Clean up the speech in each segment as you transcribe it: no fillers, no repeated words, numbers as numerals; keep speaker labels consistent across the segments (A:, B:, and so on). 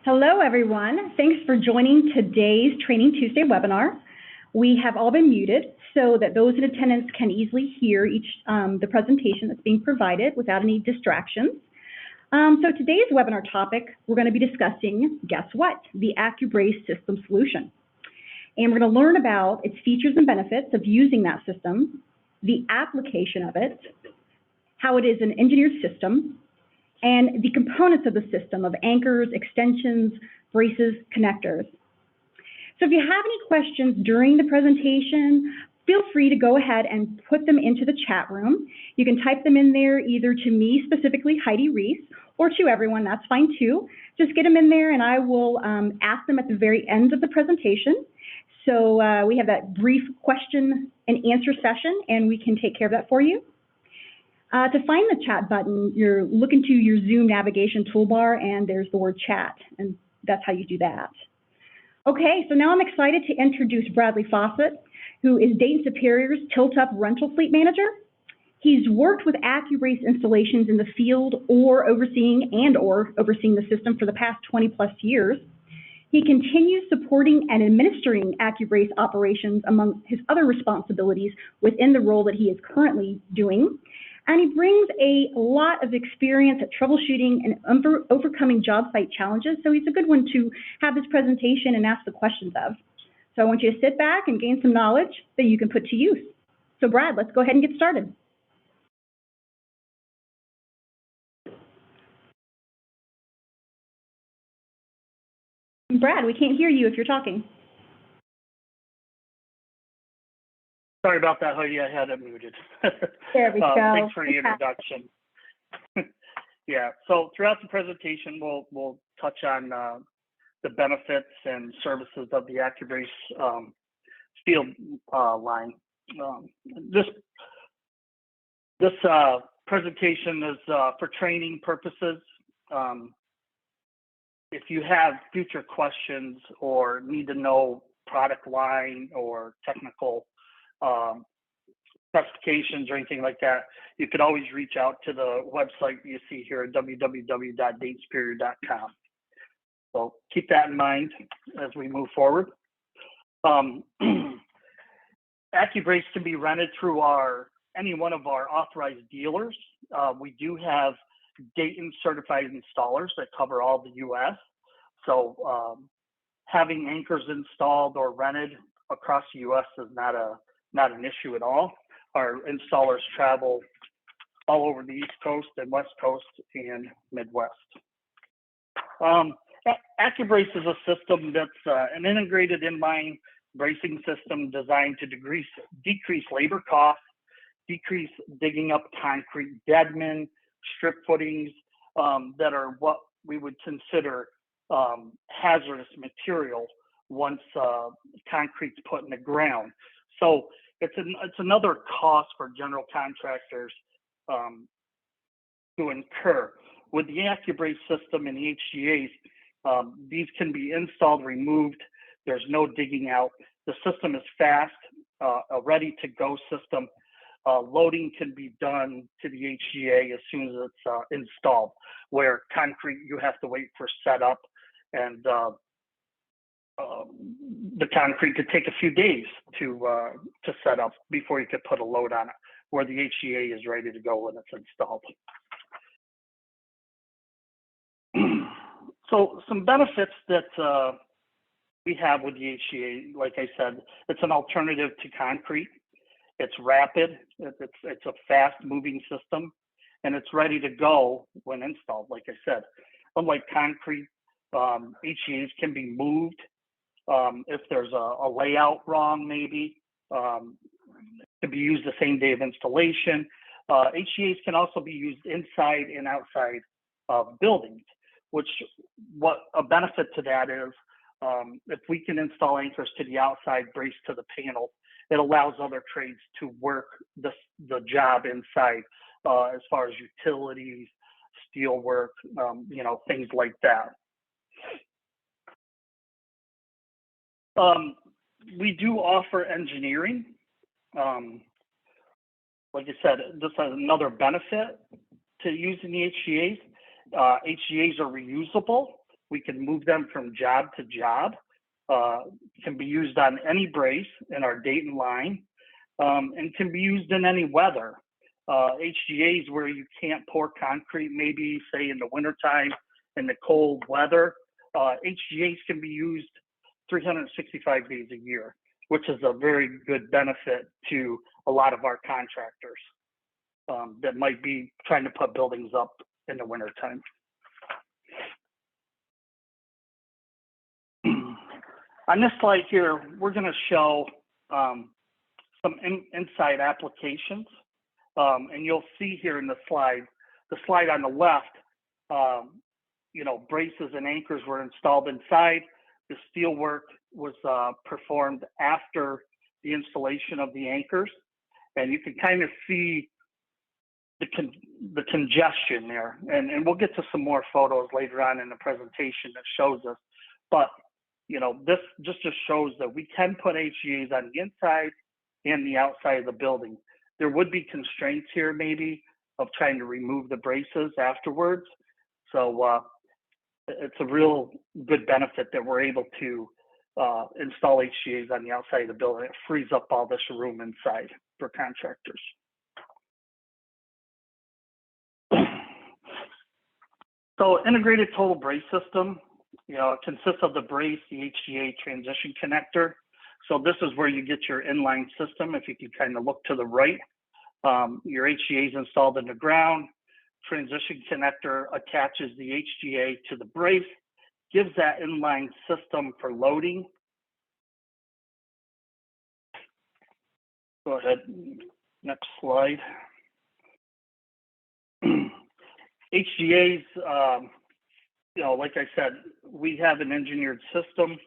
A: Hello, everyone. Thanks for joining today's Training Tuesday webinar. We have all been muted so that those in attendance can easily hear the presentation that's being provided without any distractions. So today's webinar topic, we're going to be discussing, guess what, the Accubrace system solution. And we're going to learn about its features and benefits of using that system, the application of it, how it is an engineered system, and the components of the system of anchors, extensions, braces, connectors. So if you have any questions during the presentation, feel free to go ahead and put them into the chat room. You can type them in there either to me specifically, Heidi Reese, or to everyone, that's fine too. Just get them in there and I will ask them at the very end of the presentation. So we have that brief question and answer session and we can take care of that for you. To find the chat button, you're looking to your Zoom navigation toolbar and there's the word chat, and that's how you do that. Okay, so now I'm excited to introduce Bradley Fawcett, who is Dayton Superior's tilt-up rental fleet manager. He's worked with Accubrace installations in the field or overseeing the system for the past 20 plus years. He continues supporting and administering Accubrace operations among his other responsibilities within the role that he is currently doing. And he brings a lot of experience at troubleshooting and overcoming job site challenges. So he's a good one to have this presentation and ask the questions of. So I want you to sit back and gain some knowledge that you can put to use. So Brad, let's go ahead and get started. Brad, we can't hear you if you're talking.
B: Sorry about that, Heidi. I had it muted.
A: There we go.
B: Thanks for the introduction. Yeah, so throughout the presentation, we'll touch on the benefits and services of the Accubrace field line. This presentation is for training purposes. If you have future questions or need to know product line or technical specifications or anything like that, you could always reach out to the website you see here at www.datesuperior.com. So keep that in mind as we move forward. Accubrace can be rented through any one of our authorized dealers. We do have Dayton certified installers that cover all the U.S. So having anchors installed or rented across the U.S. is not an issue at all. Our installers travel all over the East Coast and West Coast and Midwest. Accubrace is a system that's an integrated inline bracing system designed to decrease labor costs, decrease digging up concrete deadmen, strip footings that are what we would consider hazardous material once concrete's put in the ground. So it's another cost for general contractors to incur. With the Accubrace system and the HGAs, these can be installed, removed. There's no digging out. The system is fast, a ready-to-go system. Loading can be done to the HGA as soon as it's installed, where concrete you have to wait for setup, and the concrete could take a few days to set up before you could put a load on it, where the HGA is ready to go when it's installed. So some benefits that we have with the HGA, like I said, it's an alternative to concrete. It's rapid, it's a fast moving system, and it's ready to go when installed, like I said. Unlike concrete, HGAs can be moved if there's a layout wrong, maybe. It can be used the same day of installation. HGAs can also be used inside and outside of buildings, which what a benefit to that is, if we can install anchors to the outside, brace to the panel, it allows other trades to work the job inside, as far as utilities, steel work, things like that. We do offer engineering. Like I said, this has another benefit to using the HGAs. HGAs are reusable. We can move them from job to job. Can be used on any brace in our Dayton line, and can be used in any weather. HGAs where you can't pour concrete, maybe say in the wintertime in the cold weather, HGAs can be used 365 days a year, which is a very good benefit to a lot of our contractors that might be trying to put buildings up in the wintertime. On this slide here, we're going to show some inside applications. And you'll see here in the slide on the left, you know, braces and anchors were installed inside. The steel work was performed after the installation of the anchors. And you can kind of see the congestion there. And we'll get to some more photos later on in the presentation that shows us. But, you know, this just shows that we can put HGAs on the inside and the outside of the building. There would be constraints here maybe of trying to remove the braces afterwards. So it's a real good benefit that we're able to install HGAs on the outside of the building. It frees up all this room inside for contractors. So integrated total brace system, you know, it consists of the brace, the HGA transition connector. So this is where you get your inline system. If you can kind of look to the right, your HGA is installed in the ground. Transition connector attaches the HGA to the brace, gives that inline system for loading. Go ahead, next slide. HGAs, you know, like I said, we have an engineered system.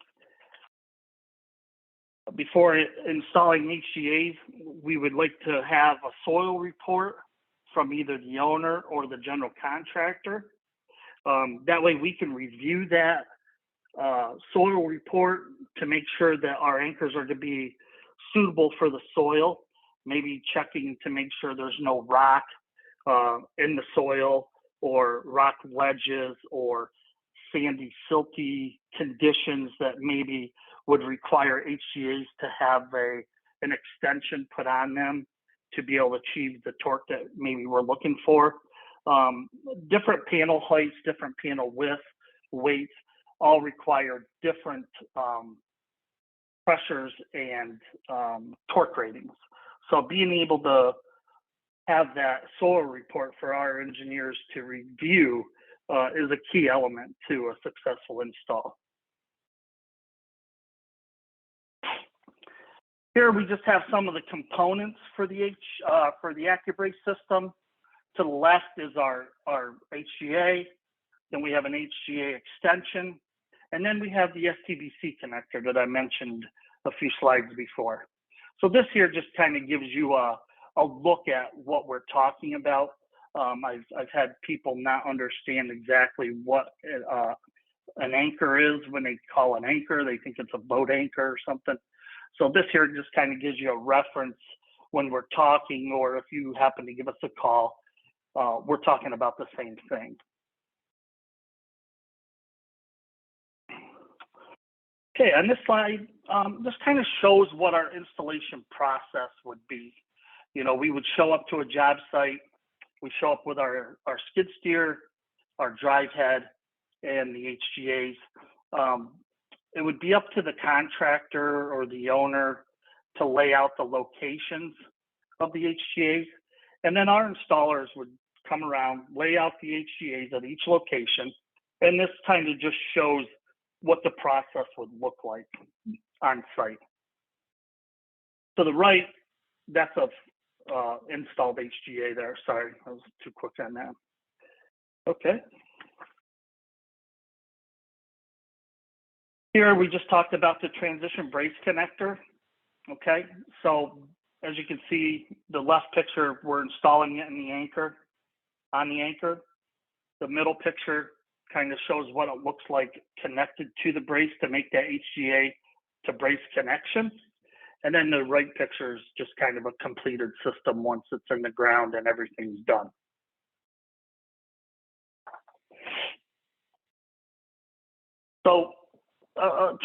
B: Before installing HGAs, we would like to have a soil report from either the owner or the general contractor. That way we can review that soil report to make sure that our anchors are to be suitable for the soil, maybe checking to make sure there's no rock in the soil or rock ledges or sandy, silty conditions that maybe would require HGAs to have an extension put on them to be able to achieve the torque that maybe we're looking for. Different panel heights, different panel width, weights, all require different pressures and torque ratings. So being able to have that soil report for our engineers to review is a key element to a successful install. Here we just have some of the components for the Accubrace system. To the left is our HGA, then we have an HGA extension, and then we have the STBC connector that I mentioned a few slides before. So this here just kind of gives you a look at what we're talking about. I've had people not understand exactly what an anchor is when they call an anchor. They think it's a boat anchor or something. So this here just kind of gives you a reference when we're talking, or if you happen to give us a call, we're talking about the same thing. Okay, on this slide, this kind of shows what our installation process would be. You know, we would show up to a job site, we show up with our skid steer, our drive head, and the HGAs. It would be up to the contractor or the owner to lay out the locations of the HGAs. And then our installers would come around, lay out the HGAs at each location. And this kind of just shows what the process would look like on site. To the right, that's a installed HGA there. Sorry, I was too quick on that. Okay. Here we just talked about the transition brace connector. Okay, so as you can see, the left picture, we're installing it in the anchor, on the anchor. The middle picture kind of shows what it looks like connected to the brace to make that HGA to brace connection. And then the right picture is just kind of a completed system once it's in the ground and everything's done. So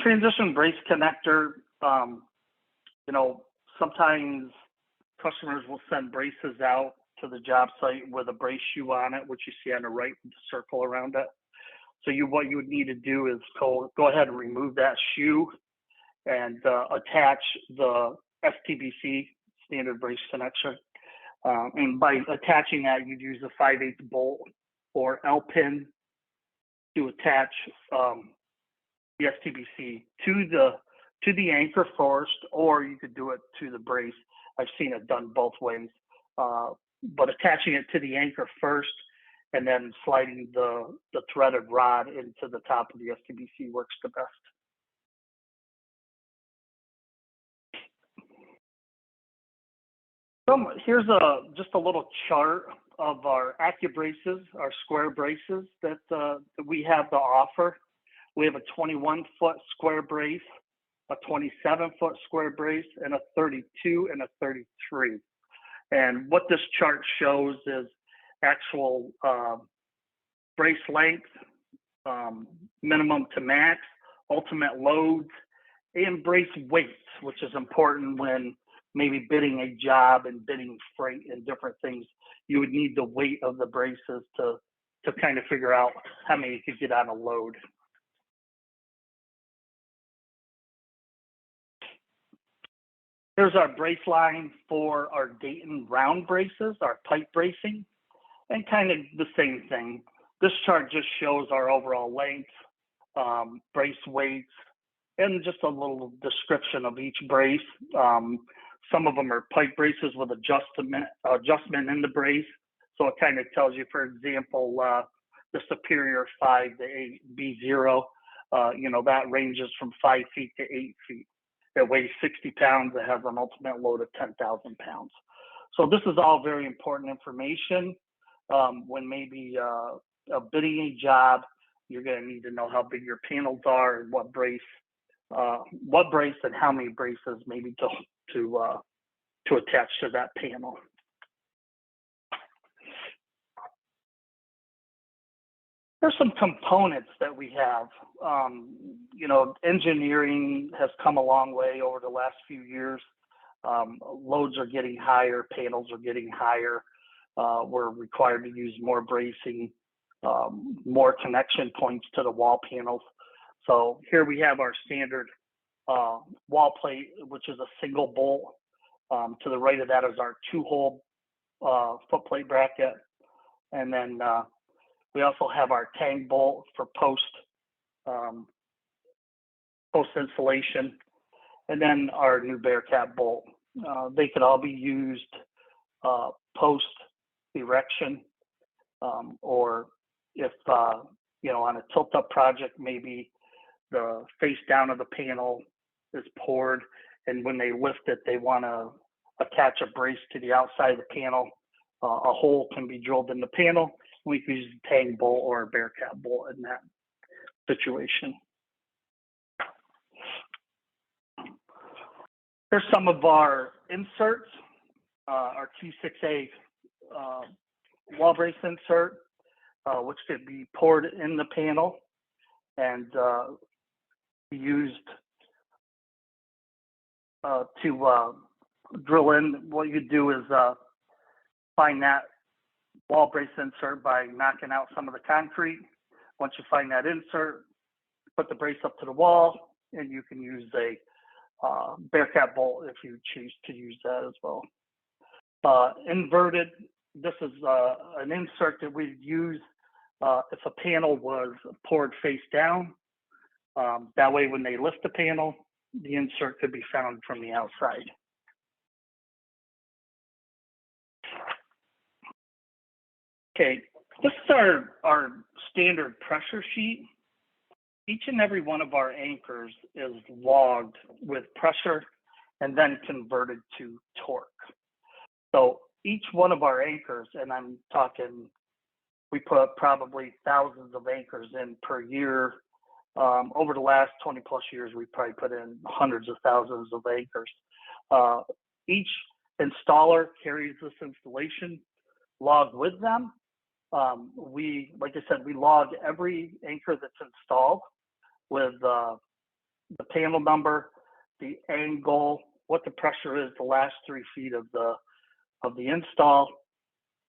B: transition brace connector, you know, sometimes customers will send braces out to the job site with a brace shoe on it, which you see on the right with the circle around it. So what you would need to do is go ahead and remove that shoe and attach the STBC, standard brace connection. And by attaching that, you'd use a 5/8 bolt or L pin to attach the STBC to the anchor first, or you could do it to the brace. I've seen it done both ways, but attaching it to the anchor first and then sliding the threaded rod into the top of the STBC works the best. Here's just a little chart of our Accubraces, our square braces that we have to offer. We have a 21-foot square brace, a 27-foot square brace, and a 32 and a 33. And what this chart shows is actual brace length, minimum to max, ultimate loads, and brace weights, which is important when maybe bidding a job and bidding freight and different things. You would need the weight of the braces to kind of figure out how many you could get on a load. Here's our brace line for our Dayton round braces, our pipe bracing, and kind of the same thing. This chart just shows our overall length, brace weights, and just a little description of each brace. Some of them are pipe braces with adjustment in the brace. So it kind of tells you, for example, the Superior 5 to 8 B0, you know, that ranges from 5 feet to 8 feet. It weighs 60 pounds. It has an ultimate load of 10,000 pounds. So this is all very important information. When maybe bidding a job, you're going to need to know how big your panels are and what brace and how many braces maybe to attach to that panel. There's some components that we have. You know, engineering has come a long way over the last few years. Loads are getting higher, panels are getting higher. We're required to use more bracing, more connection points to the wall panels. So here we have our standard wall plate, which is a single bolt. To the right of that is our 2-hole foot plate bracket. And then we also have our tang bolt for post installation, and then our new Bearcat bolt. They could all be used post erection, or if you know, on a tilt up project, maybe the face down of the panel is poured, and when they lift it, they want to attach a brace to the outside of the panel. A hole can be drilled in the panel. We can use a tang bolt or a Bearcat bolt in that situation. Here's some of our inserts, our Q6A wall brace insert, which could be poured in the panel and used to drill in. What you do is find that wall brace insert by knocking out some of the concrete. Once you find that insert, put the brace up to the wall, and you can use a Bearcat bolt if you choose to use that as well. Inverted, this is an insert that we'd use if a panel was poured face down. That way, when they lift the panel, the insert could be found from the outside. Okay, this is our standard pressure sheet. Each and every one of our anchors is logged with pressure and then converted to torque. So each one of our anchors, and I'm talking, we put probably thousands of anchors in per year. Over the last 20 plus years, we probably put in hundreds of thousands of anchors. Each installer carries this installation log with them. Like I said, we log every anchor that's installed. with the panel number, the angle, what the pressure is, the last 3 feet of the install,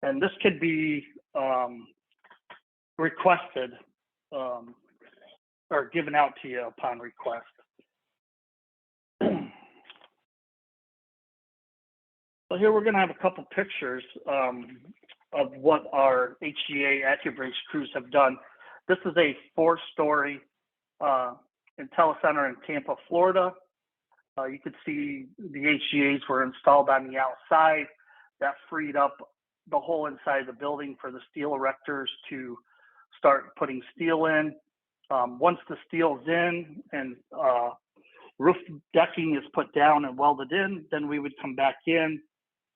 B: and this could be requested or given out to you upon request. So here we're going to have a couple pictures of what our HGA Accubrace crews have done. This is a 4-story in Telecenter in Tampa, Florida. You could see the HGAs were installed on the outside. That freed up the whole inside of the building for the steel erectors to start putting steel in. Once the steel's in and roof decking is put down and welded in, then we would come back in.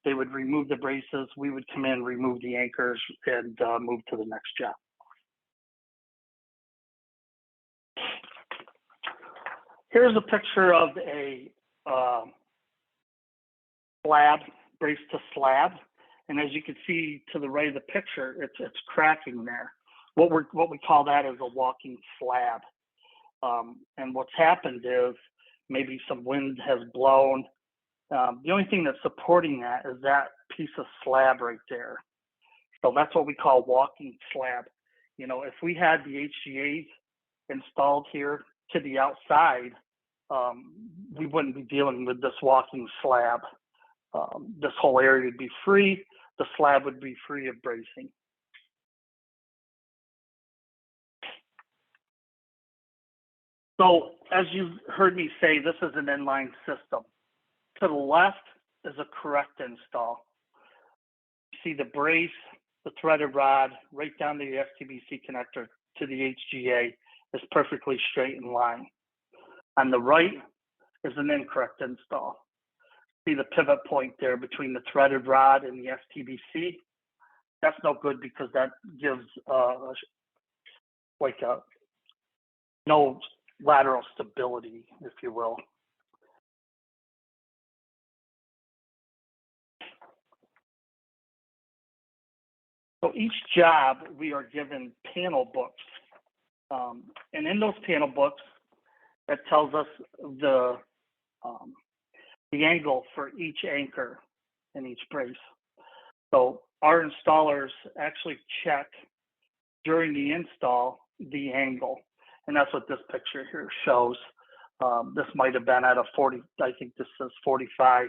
B: They would remove the braces. We would come in, remove the anchors, and move to the next job. Here's a picture of a slab, brace to slab. And as you can see to the right of the picture, it's cracking there. What we call that is a walking slab. And what's happened is maybe some wind has blown. The only thing that's supporting that is that piece of slab right there. So that's what we call walking slab. You know, if we had the HGAs installed here to the outside, we wouldn't be dealing with this walking slab. This whole area would be free. The slab would be free of bracing. So as you heard me say, this is an inline system. To the left is a correct install. You see the brace, the threaded rod, right down to the STBC connector to the HGA is perfectly straight in line. On the right is an incorrect install. See the pivot point there between the threaded rod and the STBC? That's no good because that gives no lateral stability, if you will. So each job, we are given panel books. And in those panel books, that tells us the angle for each anchor in each brace. So our installers actually check during the install the angle. And that's what this picture here shows. This might have been at a 40, I think this says 45.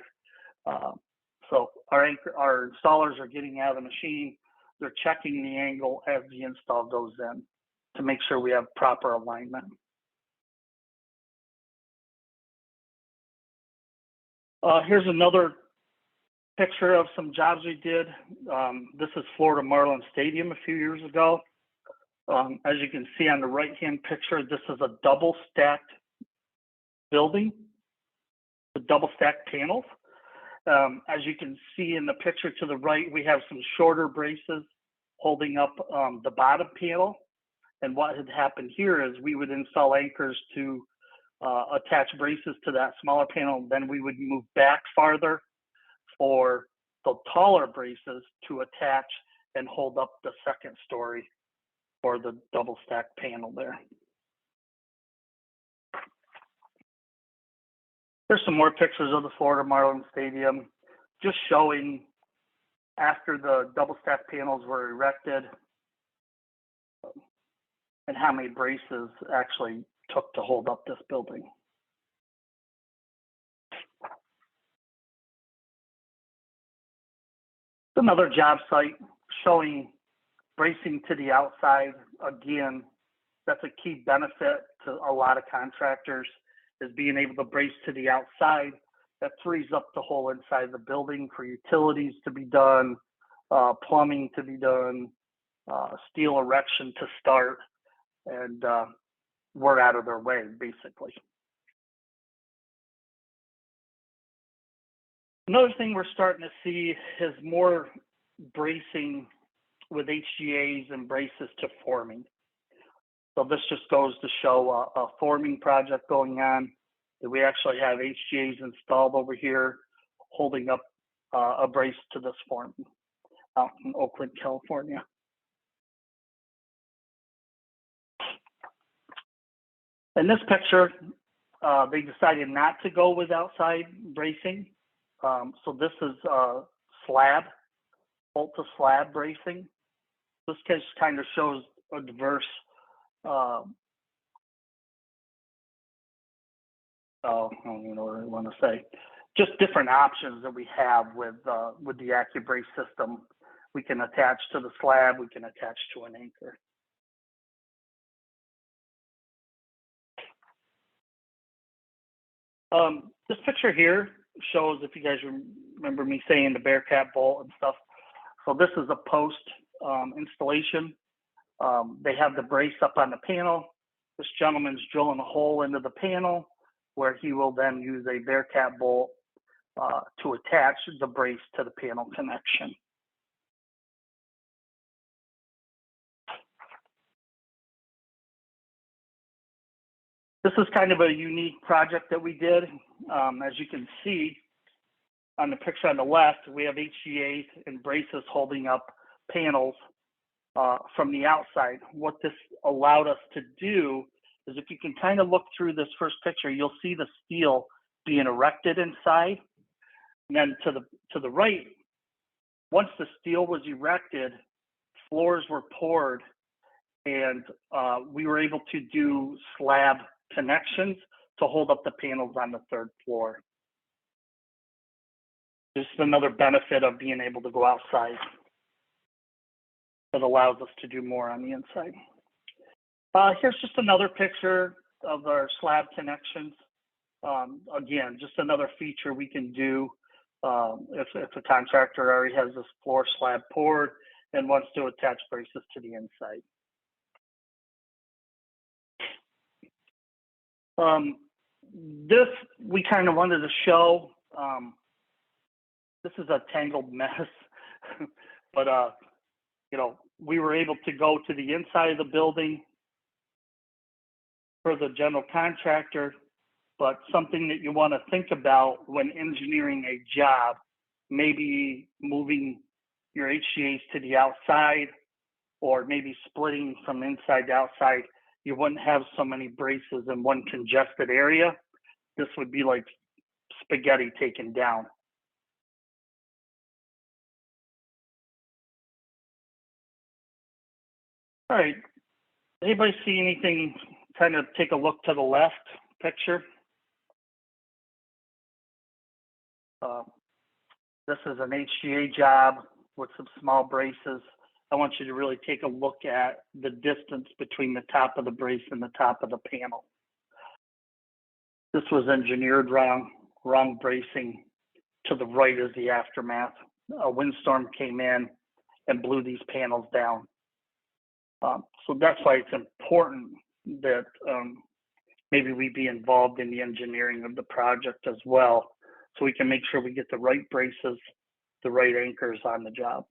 B: So our installers are getting out of the machine. They're checking the angle as the install goes in to make sure we have proper alignment. Here's another picture of some jobs we did. This is Florida Marlins Stadium a few years ago. As you can see on the right-hand picture, this is a double-stacked building, the double-stacked panels. As you can see in the picture to the right, we have some shorter braces holding up the bottom panel. And what had happened here is we would install anchors to attach braces to that smaller panel. Then we would move back farther for the taller braces to attach and hold up the second story for the double stack panel there. There's some more pictures of the Florida Marlins Stadium, just showing after the double stack panels were erected and how many braces actually took to hold up this building. Another job site showing bracing to the outside. Again, that's a key benefit to a lot of contractors, is being able to brace to the outside. That frees up the whole inside of the building for utilities to be done, plumbing to be done, steel erection to start, and we're out of their way, basically. Another thing we're starting to see is more bracing with HGAs and braces to forming. So this just goes to show a forming project going on. We actually have HGAs installed over here holding up a brace to this forming out in Oakland, California. In this picture, they decided not to go with outside bracing. So this is slab, bolt to slab bracing. This case kind of shows a diverse, I don't even know what I want to say, just different options that we have with the Accubrace system. We can attach to the slab, we can attach to an anchor. This picture here shows, if you guys remember me saying the Bearcat bolt and stuff. So this is a post installation. They have the brace up on the panel. This gentleman's drilling a hole into the panel where he will then use a Bearcat bolt to attach the brace to the panel connection. This is kind of a unique project that we did. As you can see on the picture on the left, we have HGAs and braces holding up panels from the outside. What this allowed us to do is, if you can kind of look through this first picture, you'll see the steel being erected inside. And then to the right, once the steel was erected, floors were poured, and we were able to do slab connections to hold up the panels on the third floor. Just another benefit of being able to go outside. That allows us to do more on the inside. Here's just another picture of our slab connections. Again, just another feature we can do if a contractor already has this floor slab poured and wants to attach braces to the inside. This we kind of wanted to show. This is a tangled mess, but you know, we were able to go to the inside of the building for the general contractor. But something that you want to think about when engineering a job, maybe moving your HGAs to the outside, or maybe splitting from inside to outside, you wouldn't have so many braces in one congested area. This would be like spaghetti taken down. All right, anybody see anything? Kind of take a look to the left picture. This is an HGA job with some small braces. I want you to really take a look at the distance between the top of the brace and the top of the panel. This was engineered wrong bracing. To the right is the aftermath. A windstorm came in and blew these panels down. So that's why it's important that maybe we be involved in the engineering of the project as well, so we can make sure we get the right braces, the right anchors on the job.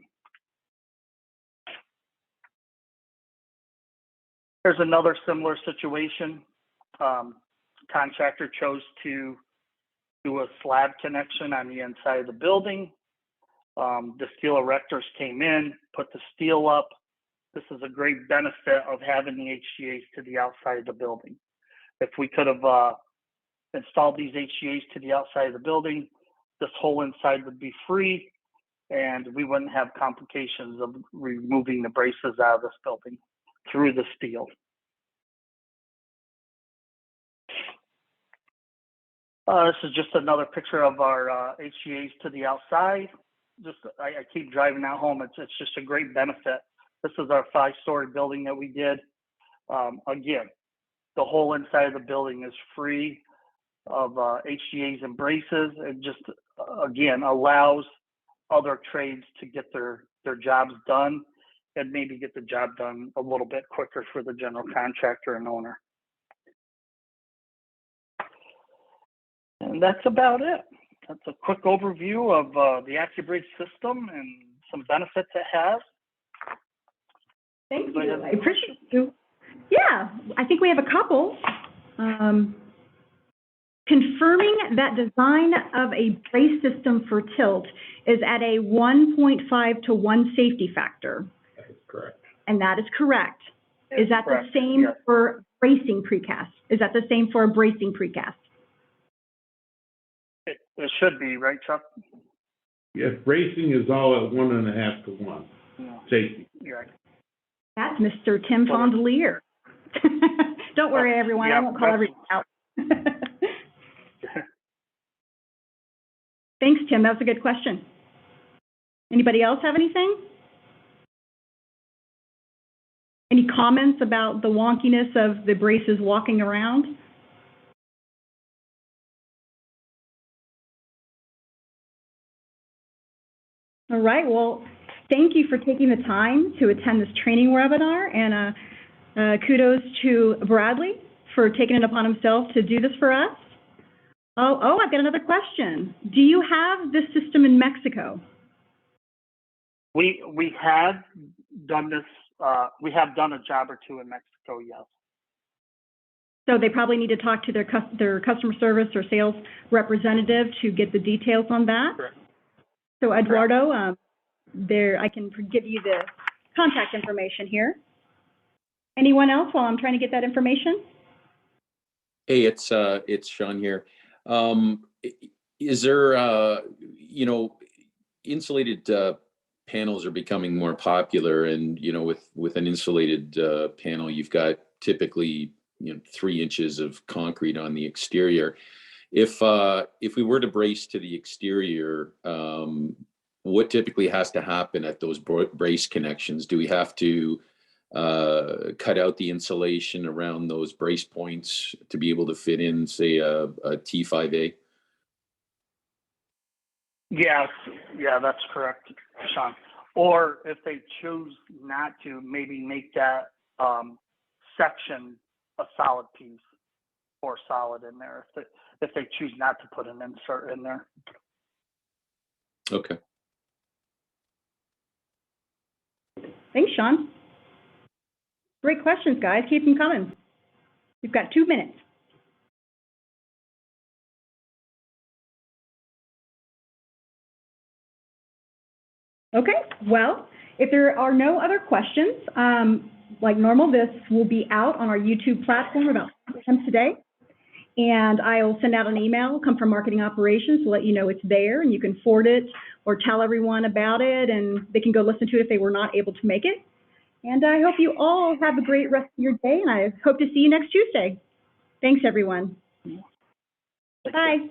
B: There's another similar situation. Contractor chose to do a slab connection on the inside of the building. The steel erectors came in, put the steel up. This is a great benefit of having the HGAs to the outside of the building. If we could have installed these HGAs to the outside of the building, this whole inside would be free, and we wouldn't have complications of removing the braces out of this building through the steel. This is just another picture of our HGAs to the outside. I keep driving that home. It's just a great benefit. This is our 5-story building that we did. Again, the whole inside of the building is free of HGAs and braces. It just, again, allows other trades to get their jobs done and maybe get the job done a little bit quicker for the general contractor and owner. And that's about it. That's a quick overview of the Accubrace system and some benefits it has.
A: Thank you. I appreciate you. Yeah, I think we have a couple. Confirming that design of a brace system for tilt is at a 1.5 to 1 safety factor.
C: That is correct.
A: And that is correct. Is that
B: Correct,
A: the same
B: yes.
A: for bracing precast? Is that the same for a bracing precast?
B: It should be, right, Chuck?
C: Yes, bracing is all at 1.5 to 1,
B: Yeah.
C: safety.
B: Yeah.
A: That's Mr. Tim Fondelier. Don't worry, everyone, I
B: Yeah,
A: won't call
B: that's-
A: everyone out. Thanks, Tim, that was a good question. Anybody else have anything? Any comments about the wonkiness of the braces walking around? All right, well, thank you for taking the time to attend this training webinar, and kudos to Bradley for taking it upon himself to do this for us. Oh, I've got another question. Do you have this system in Mexico?
B: We have done this. We have done a job or two in Mexico, yes.
A: So they probably need to talk to their customer service or sales representative to get the details on that.
B: Correct.
A: So Eduardo, I can give you the contact information here. Anyone else while I'm trying to get that information?
D: Hey, it's Sean here. Is there, insulated panels are becoming more popular, and with an insulated panel, you've got typically 3 inches of concrete on the exterior. If we were to brace to the exterior, what typically has to happen at those brace connections? Do we have to cut out the insulation around those brace points to be able to fit in, say, a T5A?
B: Yes, yeah, that's correct, Sean. Or if they choose not to, maybe make that section a solid piece or solid in there if they choose not to put an insert in there.
D: Okay.
A: Thanks, Sean. Great questions, guys. Keep them coming. You've got 2 minutes. Okay, well, if there are no other questions, like normal, this will be out on our YouTube platform about 5 p.m. today. And I'll send out an email, come from marketing operations, to let you know it's there, and you can forward it or tell everyone about it, and they can go listen to it if they were not able to make it. And I hope you all have a great rest of your day, and I hope to see you next Tuesday. Thanks, everyone. Bye.